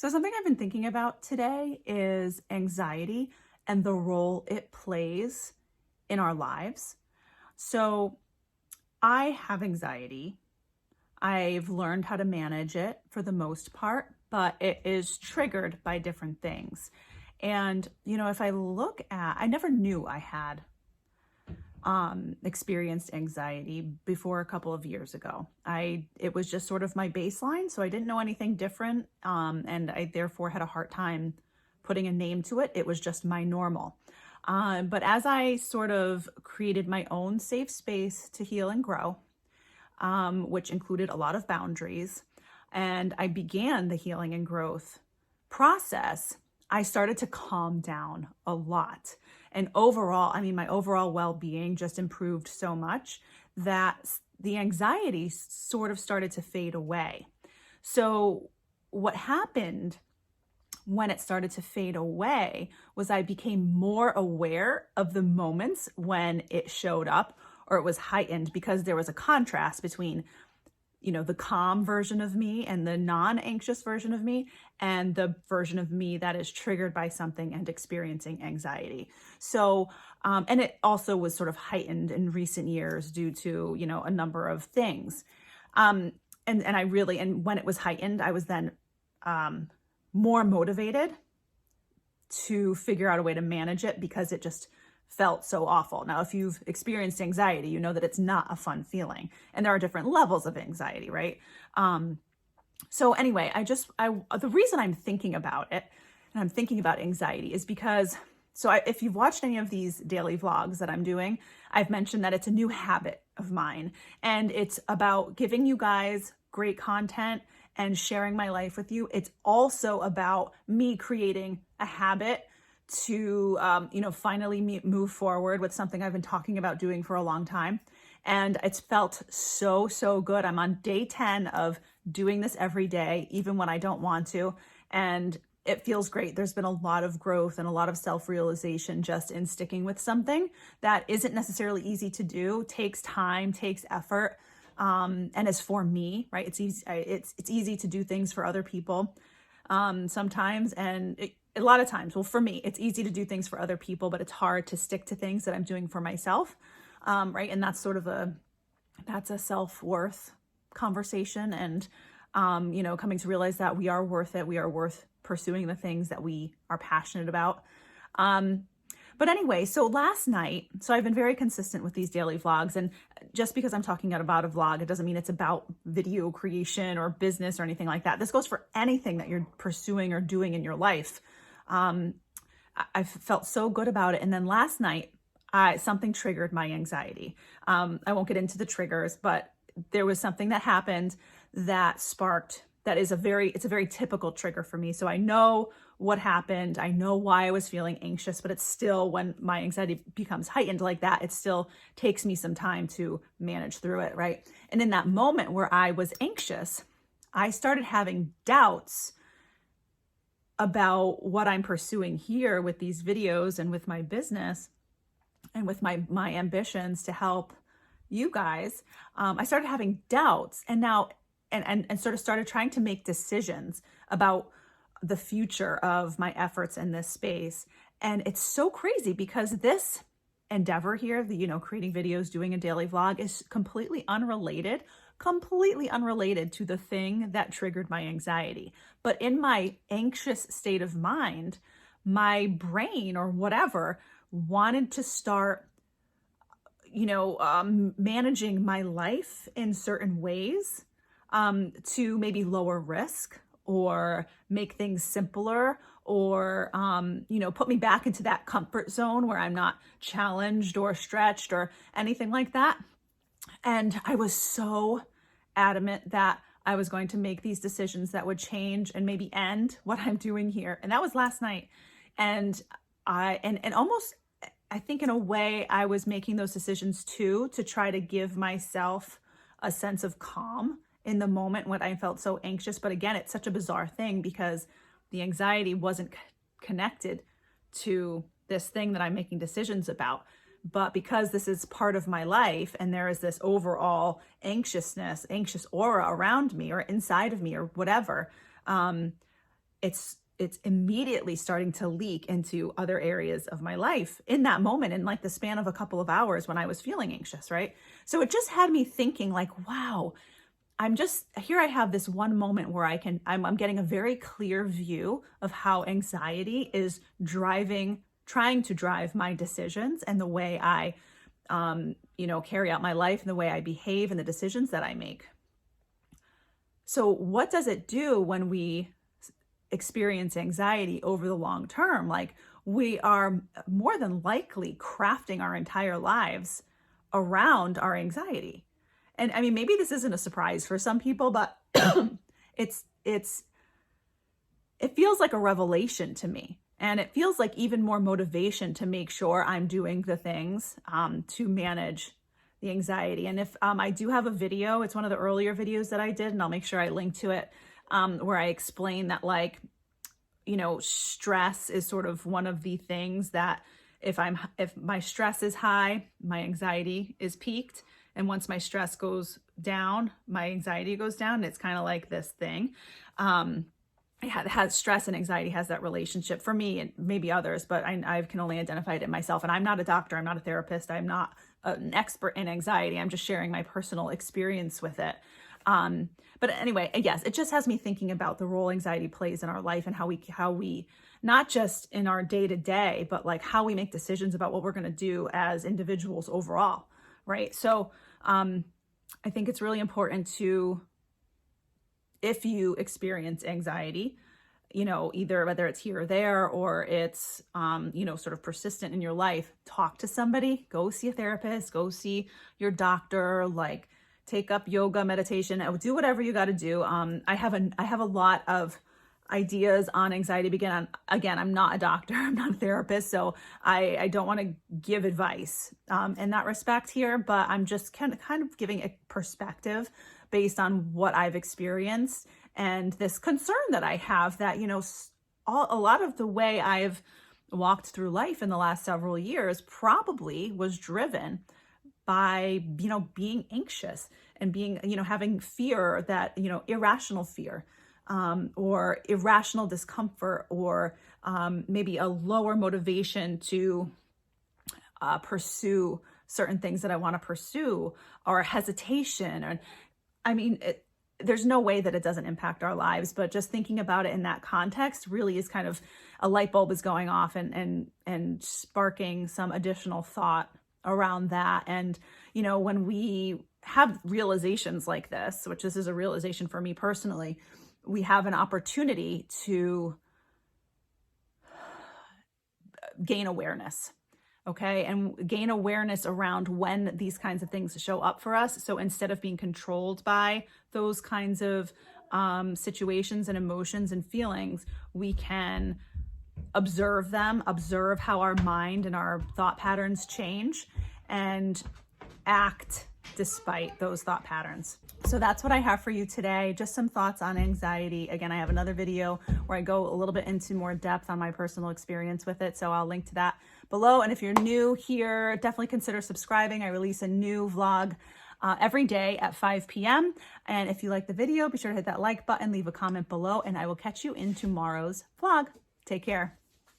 So, something I've been thinking about today is anxiety and the role it plays in our lives. So, I have anxiety. I've learned how to manage it for the most part, but it is triggered by different things. And, if I look at, I never knew I had experienced anxiety before a couple of years ago. It was just sort of my baseline, so I didn't know anything different, and I therefore had a hard time putting a name to it. It was just my normal. But as I sort of created my own safe space to heal and grow, which included a lot of boundaries, and I began the healing and growth process, I started to calm down a lot. And overall, my overall well-being just improved so much that the anxiety sort of started to fade away. So what happened when it started to fade away was I became more aware of the moments when it showed up or it was heightened, because there was a contrast between the calm version of me and the non-anxious version of me, and the version of me that is triggered by something and experiencing anxiety. So, and it also was sort of heightened in recent years due to, a number of things. And when it was heightened, I was then more motivated to figure out a way to manage it because it just felt so awful. Now, if you've experienced anxiety, you know that it's not a fun feeling, and there are different levels of anxiety, right? So anyway, the reason I'm thinking about it and I'm thinking about anxiety is because, if you've watched any of these daily vlogs that I'm doing, I've mentioned that it's a new habit of mine, and it's about giving you guys great content and sharing my life with you. It's also about me creating a habit to, finally move forward with something I've been talking about doing for a long time. And it's felt so, so good. I'm on day 10 of doing this every day, even when I don't want to. And it feels great. There's been a lot of growth and a lot of self-realization just in sticking with something that isn't necessarily easy to do, takes time, takes effort, and is for me, right? It's easy. It's easy to do things for other people sometimes, and a lot of times, well, for me, it's easy to do things for other people, but it's hard to stick to things that I'm doing for myself, right? And that's sort of that's a self-worth conversation, and coming to realize that we are worth it. We are worth pursuing the things that we are passionate about. But anyway, so last night, I've been very consistent with these daily vlogs, and just because I'm talking about a vlog, it doesn't mean it's about video creation or business or anything like that. This goes for anything that you're pursuing or doing in your life. I felt so good about it. And then last night, something triggered my anxiety. I won't get into the triggers, but there was something that happened that sparked, it's a very typical trigger for me. So I know what happened. I know why I was feeling anxious, but it's still, when my anxiety becomes heightened like that, it still takes me some time to manage through it, right? And in that moment where I was anxious, I started having doubts about what I'm pursuing here with these videos and with my business and with my ambitions to help you guys. I started having doubts, and now and sort of started trying to make decisions about the future of my efforts in this space. And it's so crazy because this endeavor here, creating videos, doing a daily vlog, is completely unrelated to the thing that triggered my anxiety. But in my anxious state of mind, my brain or whatever wanted to start, managing my life in certain ways, to maybe lower risk or make things simpler, or, put me back into that comfort zone where I'm not challenged or stretched or anything like that. And I was so adamant that I was going to make these decisions that would change and maybe end what I'm doing here. And that was last night. And almost, I think in a way, I was making those decisions too, to try to give myself a sense of calm in the moment when I felt so anxious. But again, it's such a bizarre thing because the anxiety wasn't connected to this thing that I'm making decisions about. But because this is part of my life and there is this overall anxious aura around me or inside of me or whatever, it's immediately starting to leak into other areas of my life in that moment, in like the span of a couple of hours when I was feeling anxious, right? So it just had me thinking like, wow, I'm just here. I have this one moment where I'm getting a very clear view of how anxiety is trying to drive my decisions and the way I, carry out my life and the way I behave and the decisions that I make. So what does it do when we experience anxiety over the long term? Like, we are more than likely crafting our entire lives around our anxiety. And I mean, maybe this isn't a surprise for some people, but it's it feels like a revelation to me. And it feels like even more motivation to make sure I'm doing the things to manage the anxiety. And if I do have a video, it's one of the earlier videos that I did, and I'll make sure I link to it, where I explain that, like, stress is sort of one of the things that if my stress is high, my anxiety is peaked. And once my stress goes down, my anxiety goes down. It's kind of like this thing. It has stress and anxiety has that relationship for me and maybe others, but I can only identify it in myself. And I'm not a doctor. I'm not a therapist. I'm not an expert in anxiety. I'm just sharing my personal experience with it. But anyway, yes, it just has me thinking about the role anxiety plays in our life and how we not just in our day to day, but like how we make decisions about what we're going to do as individuals overall. Right. So, I think it's really important to, if you experience anxiety, either whether it's here or there, or it's, sort of persistent in your life, talk to somebody, go see a therapist, go see your doctor, like take up yoga, meditation, do whatever you got to do. I have a lot of ideas on anxiety. Again, I'm not a doctor, I'm not a therapist, so I don't want to give advice in that respect here, but I'm just kind of giving a perspective based on what I've experienced and this concern that I have that, a lot of the way I've walked through life in the last several years probably was driven by, being anxious and being, having fear that, irrational fear, or irrational discomfort, or maybe a lower motivation to pursue certain things that I want to pursue, or hesitation. And I mean, there's no way that it doesn't impact our lives, but just thinking about it in that context really is kind of a light bulb is going off and sparking some additional thought around that. And, when we have realizations like this, which this is a realization for me personally, we have an opportunity to gain awareness. Okay. And gain awareness around when these kinds of things show up for us. So instead of being controlled by those kinds of situations and emotions and feelings, we can observe them, observe how our mind and our thought patterns change, and act despite those thought patterns. So that's what I have for you today. Just some thoughts on anxiety. Again, I have another video where I go a little bit into more depth on my personal experience with it. So I'll link to that below. And if you're new here, definitely consider subscribing. I release a new vlog every day at 5 p.m. And if you like the video, be sure to hit that like button, leave a comment below, and I will catch you in tomorrow's vlog. Take care.